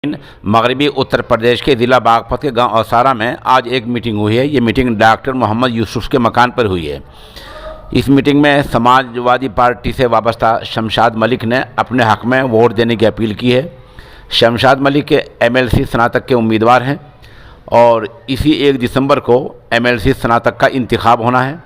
मगरबी उत्तर प्रदेश के ज़िला बागपत के गांव औसारा में आज एक मीटिंग हुई है। ये मीटिंग डॉक्टर मोहम्मद यूसुफ के मकान पर हुई है। इस मीटिंग में समाजवादी पार्टी से वाबस्ता शमशाद मलिक ने अपने हक़ में वोट देने की अपील की है। शमशाद मलिक के MLC स्नातक के उम्मीदवार हैं और इसी 1 दिसंबर को MLC स्नातक का इंतखाब होना है।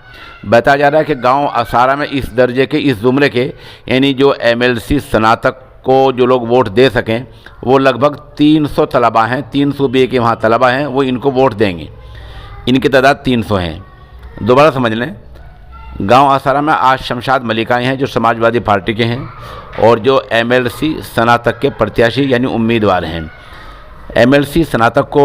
बताया जा रहा है कि गाँव औसारा में इस दर्जे के, इस ज़ुमरे के, यानी जो MLC स्नातक को जो लोग वोट दे सकें वो लगभग 300 तलबा हैं। 300 बी के वहाँ तलबा हैं, वो इनको वोट देंगे। इनकी तादाद 300 हैं। दोबारा समझ लें, गांव औसारा में आज शमशाद मलिक आए हैं जो समाजवादी पार्टी के हैं और जो MLC स्नातक के प्रत्याशी यानी उम्मीदवार हैं। MLC स्नातक को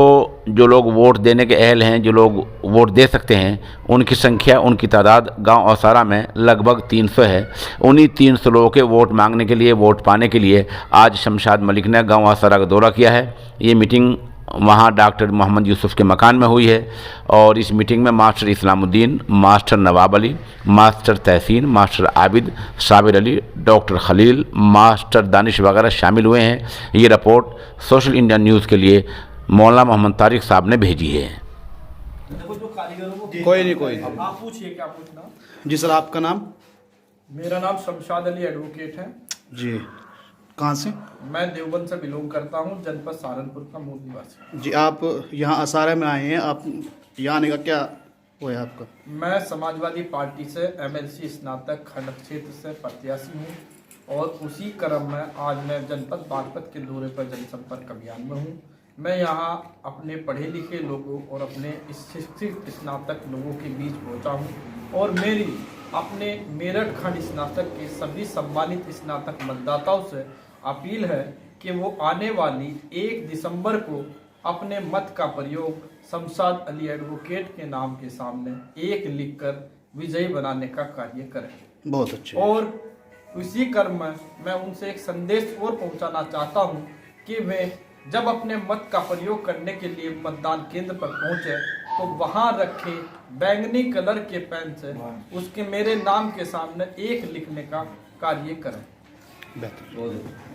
जो लोग वोट देने के अहल हैं, जो लोग वोट दे सकते हैं, उनकी संख्या, उनकी तादाद गांव औसारा में लगभग 300 है। उन्हीं 300 लोगों के वोट मांगने के लिए, वोट पाने के लिए आज शमशाद मलिक ने गांव औसारा का दौरा किया है। ये मीटिंग वहां डॉक्टर मोहम्मद यूसुफ के मकान में हुई है और इस मीटिंग में master Islamuddin, master Nawab Ali, master Tahseen, master Abid, Sabir Ali, doctor Khalil, master Danish वगैरह शामिल हुए हैं। ये रिपोर्ट सोशल इंडिया न्यूज़ के लिए मौलाना मोहम्मद तारिक साहब ने भेजी है। कोई नहीं। आप पूछिए क्या पूछना। जी सर, आपका नाम? मेरा नाम शमशाद अली एडवोकेट है जी। कहाँ से? मैं देवबंद से बिलोंग करता हूँ, जनपद सहारनपुर का मूल निवासी। जी, आप यहाँ औसारा में आए हैं, आप यहाँ आने का क्या वो है आपका? मैं समाजवादी पार्टी से MLC स्नातक खंड क्षेत्र से प्रत्याशी हूँ और उसी क्रम में आज मैं जनपद बागपत के दौरे पर जनसंपर्क अभियान में हूँ। मैं यहाँ अपने पढ़े लिखे लोगों और अपने शिक्षित स्नातक लोगों के बीच पहुँचा हूँ और मेरी अपने मेरठ खंड स्नातक के सभी सम्मानित स्नातक मतदाताओं से अपील है कि वो आने वाली 1 दिसंबर को अपने मत का प्रयोग शमशाद अली एडवोकेट के नाम के सामने 1 लिखकर विजयी बनाने का कार्य करें। बहुत अच्छे। और उसी क्रम में मैं उनसे एक संदेश और पहुंचाना चाहता हूं कि वे जब अपने मत का प्रयोग करने के लिए मतदान केंद्र पर पहुंचे तो वहां रखे बैंगनी कलर के पेन से उसके मेरे नाम के सामने 1 लिखने का कार्य करें। बेहतर।